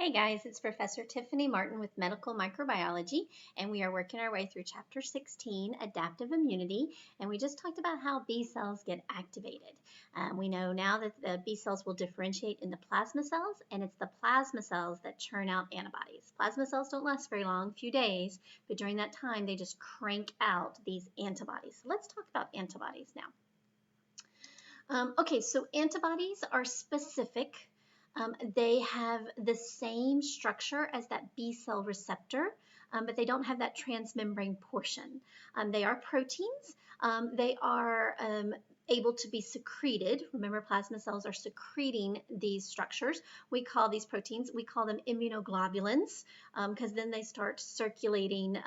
Hey guys, it's Professor Tiffany Martin with Medical Microbiology, and we are working our way through Chapter 16, Adaptive Immunity, and we just talked about how B cells get activated. We know now that the B cells will differentiate into plasma cells, and it's the plasma cells that churn out antibodies. Plasma cells don't last very long, a few days, but during that time they just crank out these antibodies. So let's talk about antibodies now. Okay, so antibodies are specific. They have the same structure as that B cell receptor, but they don't have that transmembrane portion. They are proteins. They are able to be secreted. Remember, plasma cells are secreting these structures. We call these proteins, we call them immunoglobulins, because then they start circulating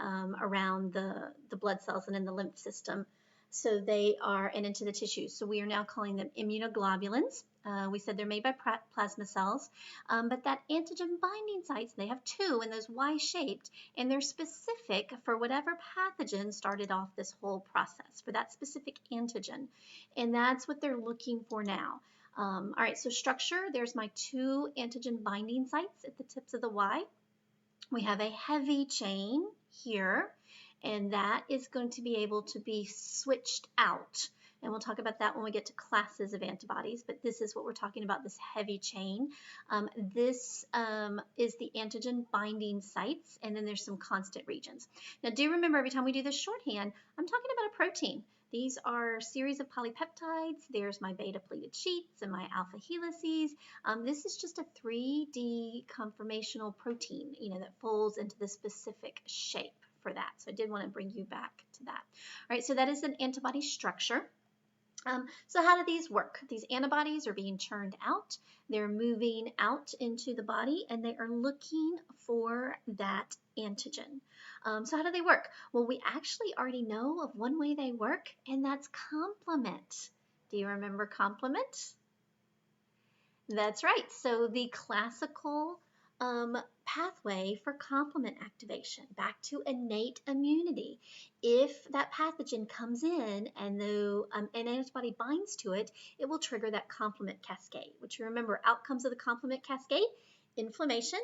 around the blood cells and in the lymph system. So they are, and into the tissues. So we are now calling them immunoglobulins. We said they're made by plasma cells, but that antigen binding sites, they have two in those Y-shaped, and they're specific for whatever pathogen started off this whole process, for that specific antigen. And that's what they're looking for now. All right, so structure, there's my two antigen binding sites at the tips of the Y. We have a heavy chain here, and that is going to be able to be switched out. And we'll talk about that when we get to classes of antibodies, but this is what we're talking about, this heavy chain. This is the antigen binding sites, and then there's some constant regions. Now do remember, every time we do this shorthand, I'm talking about a protein. These are a series of polypeptides. There's my beta pleated sheets and my alpha helices. This is just a 3D conformational protein, that folds into the specific shape for that. So I did want to bring you back to that. All right, so that is an antibody structure. So how do these work? These antibodies are being churned out. They're moving out into the body, and they are looking for that antigen. So how do they work? Well, we actually already know of one way they work, and that's complement. Do you remember complement? That's right. So the classical pathway for complement activation, back to innate immunity. If that pathogen comes in and an antibody binds to it, it will trigger that complement cascade, which you remember outcomes of the complement cascade: inflammation,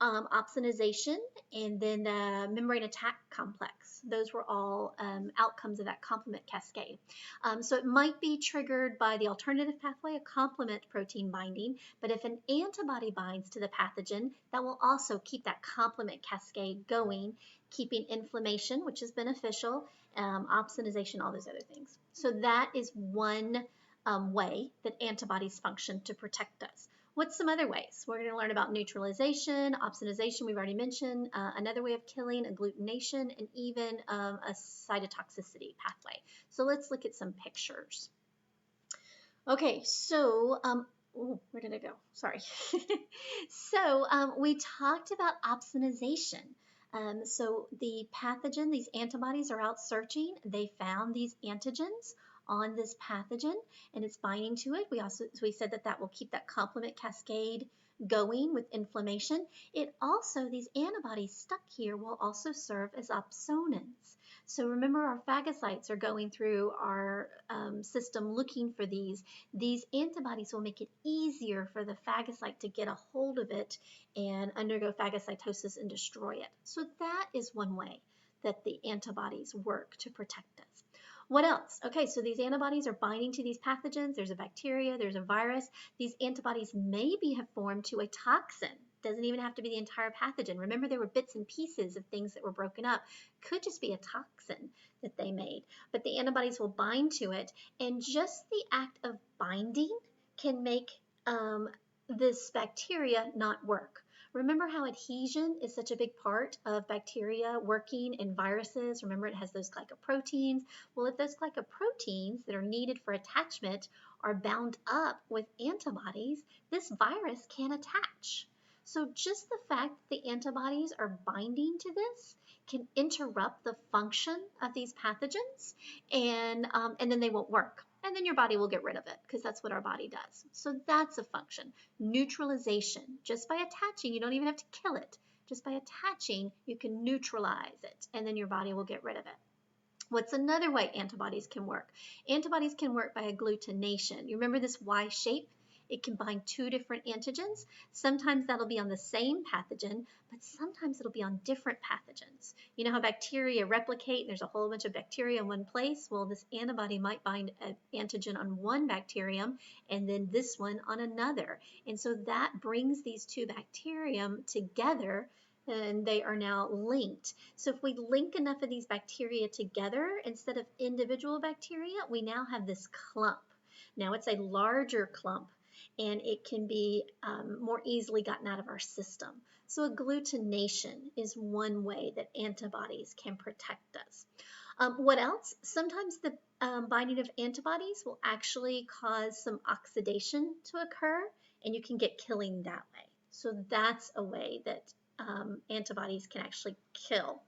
opsonization, and then the membrane attack complex. Those were all outcomes of that complement cascade. So it might be triggered by the alternative pathway, a complement protein binding, but if an antibody binds to the pathogen, that will also keep that complement cascade going, keeping inflammation, which is beneficial, opsonization, all those other things. So that is one way that antibodies function to protect us. What's some other ways? We're going to learn about neutralization, opsonization, we've already mentioned, another way of killing, agglutination, and even a cytotoxicity pathway. So let's look at some pictures. Okay, so, where did it go? Sorry. So we talked about opsonization. So the pathogen, these antibodies are out searching. They found these antigens on this pathogen, and it's binding to it. We said that will keep that complement cascade going with inflammation. These antibodies stuck here will also serve as opsonins. So remember, our phagocytes are going through our system looking for these. These antibodies will make it easier for the phagocyte to get a hold of it and undergo phagocytosis and destroy it. So that is one way that the antibodies work to protect us. What else? Okay, so these antibodies are binding to these pathogens. There's a bacteria, there's a virus. These antibodies maybe have formed to a toxin. Doesn't even have to be the entire pathogen. Remember, there were bits and pieces of things that were broken up. Could just be a toxin that they made. But the antibodies will bind to it, and just the act of binding can make this bacteria not work. Remember how adhesion is such a big part of bacteria working in viruses? Remember, it has those glycoproteins. Well, if those glycoproteins that are needed for attachment are bound up with antibodies, this virus can't attach. So just the fact that the antibodies are binding to this can interrupt the function of these pathogens, and then they won't work. And then your body will get rid of it, because that's what our body does. So that's a function. Neutralization. Just by attaching, you don't even have to kill it. Just by attaching, you can neutralize it, and then your body will get rid of it. What's another way antibodies can work? Antibodies can work by agglutination. You remember this Y shape? It can bind two different antigens. Sometimes that'll be on the same pathogen, but sometimes it'll be on different pathogens. You know how bacteria replicate and there's a whole bunch of bacteria in one place? Well, this antibody might bind an antigen on one bacterium and then this one on another. And so that brings these two bacterium together, and they are now linked. So if we link enough of these bacteria together, instead of individual bacteria, we now have this clump. Now it's a larger clump, and it can be more easily gotten out of our system. So agglutination is one way that antibodies can protect us. What else? Sometimes the binding of antibodies will actually cause some oxidation to occur, and you can get killing that way. So that's a way that antibodies can actually kill.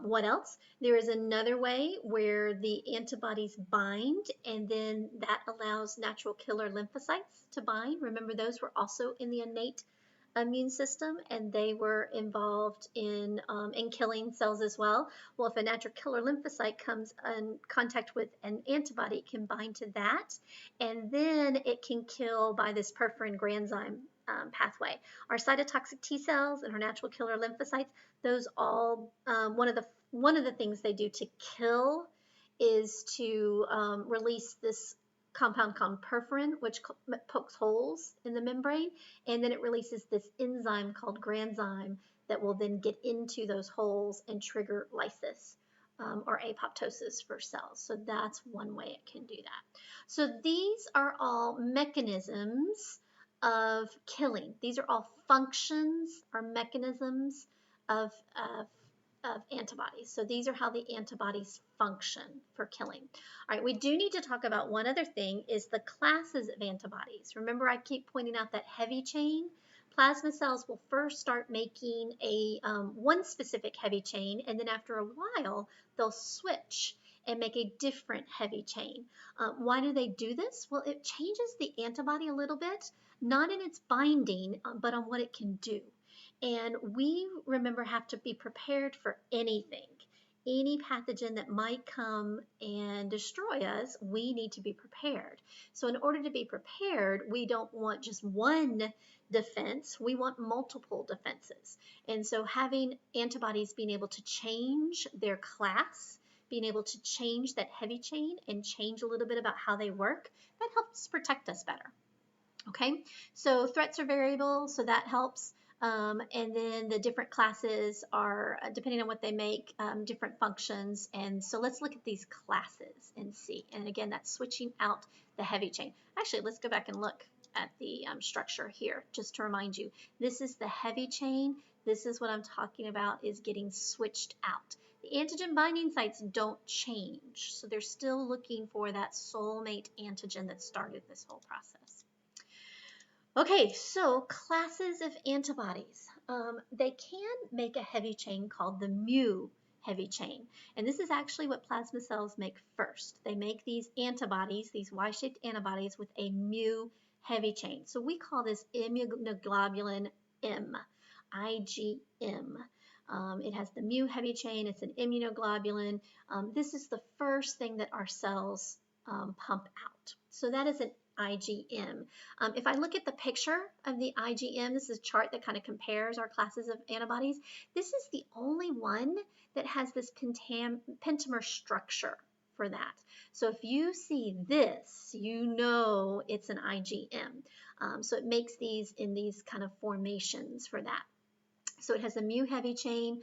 What else? There is another way where the antibodies bind, and then that allows natural killer lymphocytes to bind. Remember, those were also in the innate immune system, and they were involved in killing cells as well. Well, if a natural killer lymphocyte comes in contact with an antibody, it can bind to that, and then it can kill by this perforin granzyme pathway. Our cytotoxic T cells and our natural killer lymphocytes, those all, one of the things they do to kill is to release this compound called perforin, which pokes holes in the membrane, and then it releases this enzyme called granzyme that will then get into those holes and trigger lysis or apoptosis for cells. So that's one way it can do that. So these are all mechanisms of killing. These are all functions or mechanisms of antibodies. So these are how the antibodies function for killing. All right, we do need to talk about one other thing, is the classes of antibodies. Remember, I keep pointing out that heavy chain. Plasma cells will first start making a one specific heavy chain, and then after a while, they'll switch and make a different heavy chain. Why do they do this? Well, it changes the antibody a little bit, not in its binding, but on what it can do. And we, remember, have to be prepared for anything. Any pathogen that might come and destroy us, we need to be prepared. So in order to be prepared, we don't want just one defense, we want multiple defenses. And so having antibodies being able to change their class, being able to change that heavy chain and change a little bit about how they work, that helps protect us better. Okay, so threats are variable, so that helps. And then the different classes are, depending on what they make, different functions. And so let's look at these classes and see. And again, that's switching out the heavy chain. Actually, let's go back and look at the structure here, just to remind you. This is the heavy chain. This is what I'm talking about, is getting switched out. The antigen binding sites don't change, so they're still looking for that soulmate antigen that started this whole process. Okay, so classes of antibodies. They can make a heavy chain called the mu heavy chain. And this is actually what plasma cells make first. They make these antibodies, these Y-shaped antibodies with a mu heavy chain. So we call this immunoglobulin M, IgM. It has the mu heavy chain, it's an immunoglobulin. This is the first thing that our cells pump out. So that is an IgM. If I look at the picture of the IgM, this is a chart that kind of compares our classes of antibodies. This is the only one that has this pentamer structure for that. So if you see this, you know it's an IgM. So it makes these in these kind of formations for that. So it has a mu heavy chain.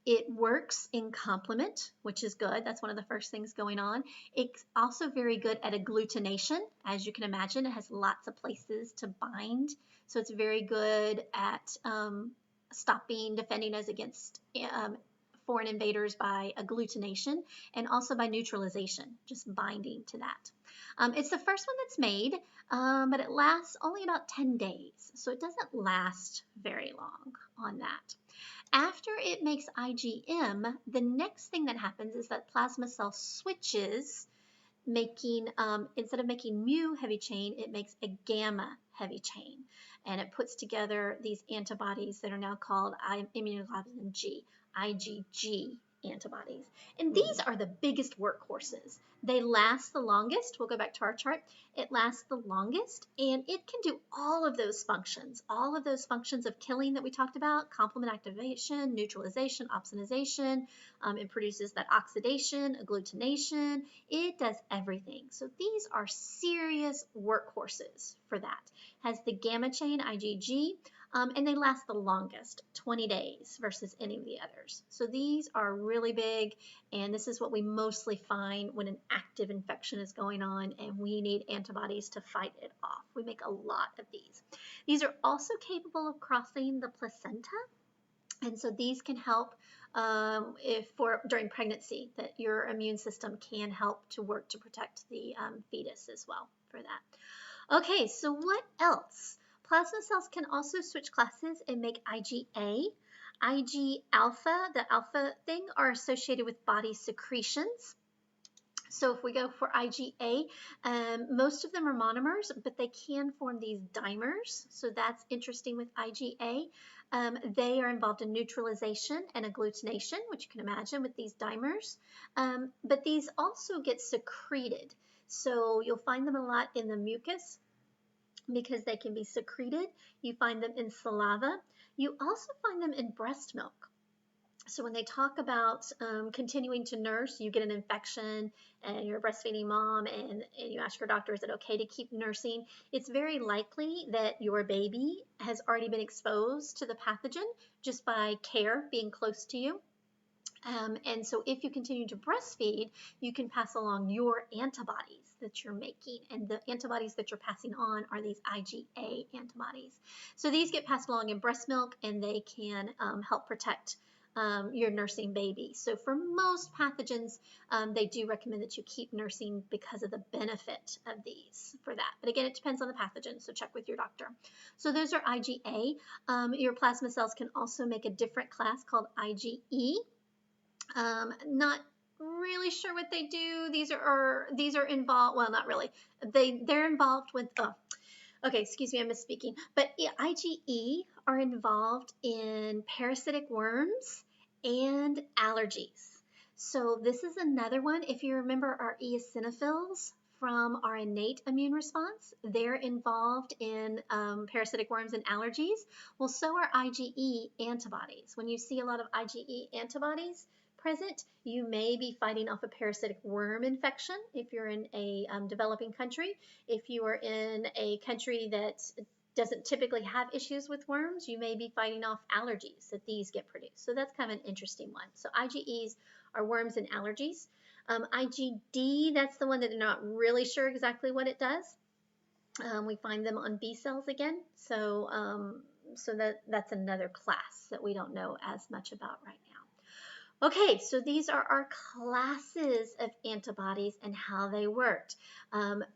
It works in complement, which is good. That's one of the first things going on. It's also very good at agglutination. As you can imagine, it has lots of places to bind. So it's very good at defending us against foreign invaders by agglutination, and also by neutralization, just binding to that. It's the first one that's made, but it lasts only about 10 days. So it doesn't last very long on that. After it makes IgM, the next thing that happens is that plasma cell switches, making, instead of making mu heavy chain, it makes a gamma heavy chain. And it puts together these antibodies that are now called immunoglobulin G, IgG antibodies. And these are the biggest workhorses. They last the longest. We'll go back to our chart. It lasts the longest, and it can do all of those functions of killing that we talked about: complement activation, neutralization, opsonization. It produces that oxidation, agglutination. It does everything. So these are serious workhorses for that. Has the gamma chain, IgG, and they last the longest, 20 days versus any of the others. So these are really big, and this is what we mostly find when an active infection is going on and we need antibodies to fight it off. We make a lot of these. These are also capable of crossing the placenta, and so these can help during pregnancy, that your immune system can help to work to protect the fetus as well for that. Okay, so what else? Plasma cells can also switch classes and make IgA. Ig alpha, the alpha thing, are associated with body secretions. So if we go for IgA, most of them are monomers, but they can form these dimers. So that's interesting with IgA. They are involved in neutralization and agglutination, which you can imagine with these dimers. But these also get secreted. So you'll find them a lot in the mucus because they can be secreted. You find them in saliva. You also find them in breast milk. So when they talk about continuing to nurse, you get an infection and you're a breastfeeding mom and you ask your doctor, is it okay to keep nursing? It's very likely that your baby has already been exposed to the pathogen just by care being close to you. And so if you continue to breastfeed, you can pass along your antibodies that you're making. And the antibodies that you're passing on are these IgA antibodies. So these get passed along in breast milk, and they can help protect your nursing baby. So for most pathogens, they do recommend that you keep nursing because of the benefit of these for that. But again, it depends on the pathogen, so check with your doctor. So those are IgA. Your plasma cells can also make a different class called IgE. Not really sure what they do. These are involved. Well, not really. They're involved with. Oh, okay. Excuse me, I'm misspeaking. But yeah, IgE are involved in parasitic worms and allergies. So this is another one. If you remember our eosinophils from our innate immune response, they're involved in parasitic worms and allergies. Well, so are IgE antibodies. When you see a lot of IgE antibodies present, you may be fighting off a parasitic worm infection if you're in a developing country. If you are in a country that doesn't typically have issues with worms, you may be fighting off allergies that these get produced. So that's kind of an interesting one. So IgEs are worms and allergies. IgD, that's the one that they're not really sure exactly what it does. We find them on B cells again. So that's another class that we don't know as much about right now. Okay, so these are our classes of antibodies and how they worked.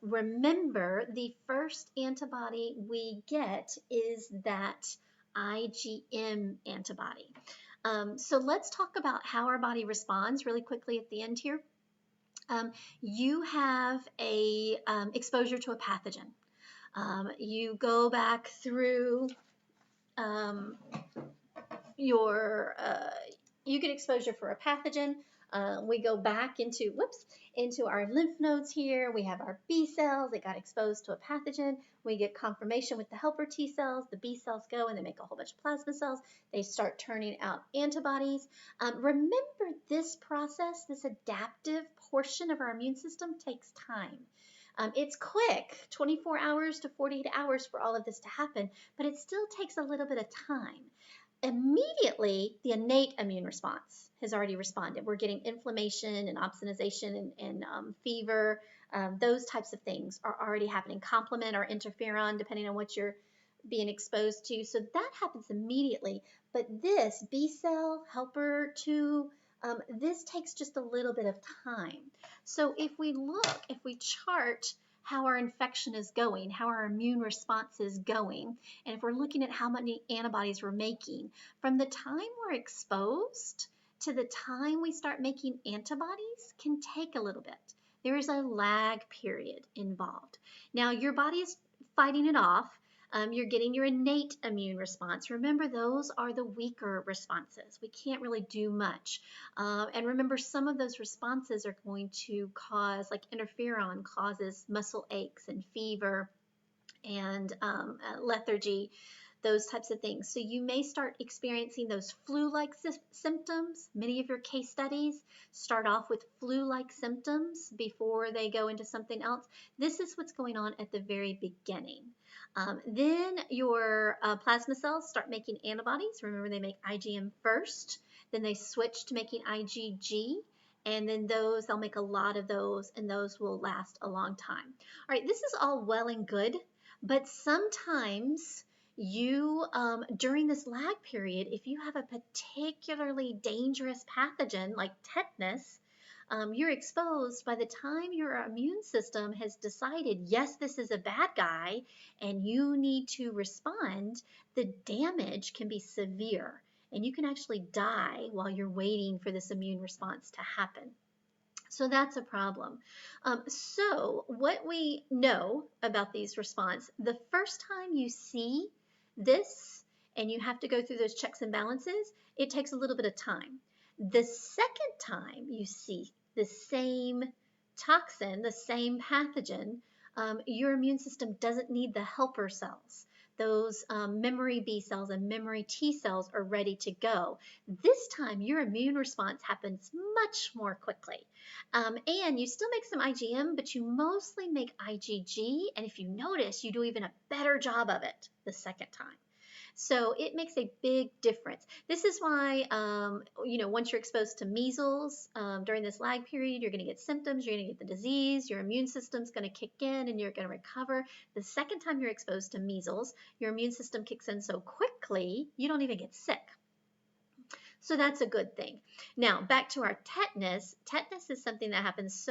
Remember, the first antibody we get is that IgM antibody. So let's talk about how our body responds really quickly at the end here. You have a exposure to a pathogen. You go back through you get exposure for a pathogen. We go back into our lymph nodes here. We have our B cells that got exposed to a pathogen. We get confirmation with the helper T cells. The B cells go and they make a whole bunch of plasma cells. They start turning out antibodies. Remember, this process, this adaptive portion of our immune system takes time. It's quick, 24 hours to 48 hours for all of this to happen, but it still takes a little bit of time. Immediately, the innate immune response has already responded. We're getting inflammation and opsonization and fever. Those types of things are already happening. Complement or interferon, depending on what you're being exposed to. So that happens immediately. But this B cell helper 2, this takes just a little bit of time. So if we chart how our infection is going, how our immune response is going, and if we're looking at how many antibodies we're making, from the time we're exposed to the time we start making antibodies can take a little bit. There is a lag period involved. Now, your body is fighting it off. You're getting your innate immune response. Remember, those are the weaker responses. We can't really do much. And remember, some of those responses are going to cause, like interferon causes muscle aches and fever and lethargy, those types of things. So you may start experiencing those flu-like symptoms. Many of your case studies start off with flu-like symptoms before they go into something else. This is what's going on at the very beginning. Then your plasma cells start making antibodies. Remember, they make IgM first, then they switch to making IgG, and then they'll make a lot of those, and those will last a long time. All right, this is all well and good, but sometimes you, during this lag period, if you have a particularly dangerous pathogen like tetanus, you're exposed by the time your immune system has decided, yes, this is a bad guy, and you need to respond, the damage can be severe, and you can actually die while you're waiting for this immune response to happen. So that's a problem. So what we know about these response, the first time you see this and you have to go through those checks and balances, it takes a little bit of time. The second time you see the same toxin, the same pathogen, your immune system doesn't need the helper cells. Those memory B cells and memory T cells are ready to go. This time, your immune response happens much more quickly. And you still make some IgM, but you mostly make IgG. And if you notice, you do even a better job of it the second time. So it makes a big difference. This is why, once you're exposed to measles during this lag period, you're going to get symptoms, you're going to get the disease, your immune system's going to kick in and you're going to recover. The second time you're exposed to measles, your immune system kicks in so quickly, you don't even get sick. So that's a good thing. Now, back to our tetanus. Tetanus is something that happens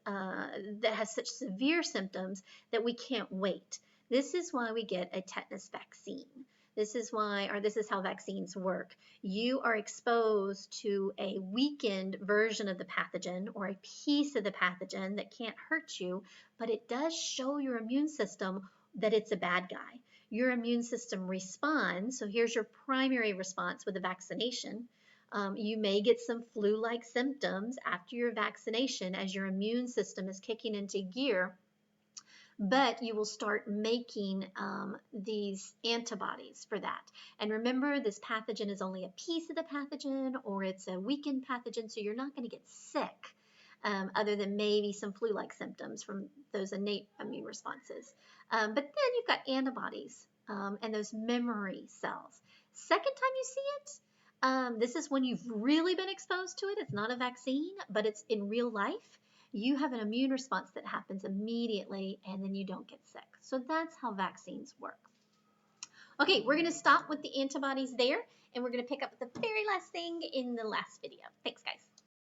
that has such severe symptoms that we can't wait. This is why we get a tetanus vaccine. This is how vaccines work. You are exposed to a weakened version of the pathogen or a piece of the pathogen that can't hurt you, but it does show your immune system that it's a bad guy. Your immune system responds. So here's your primary response with a vaccination. You may get some flu-like symptoms after your vaccination as your immune system is kicking into gear, but you will start making these antibodies for that. And remember, this pathogen is only a piece of the pathogen or it's a weakened pathogen, so you're not going to get sick other than maybe some flu-like symptoms from those innate immune responses. But then you've got antibodies and those memory cells. Second time you see it, this is when you've really been exposed to it. It's not a vaccine, but it's in real life. You have an immune response that happens immediately and then you don't get sick. So that's how vaccines work. Okay, we're going to stop with the antibodies there and we're going to pick up the very last thing in the last video. Thanks, guys.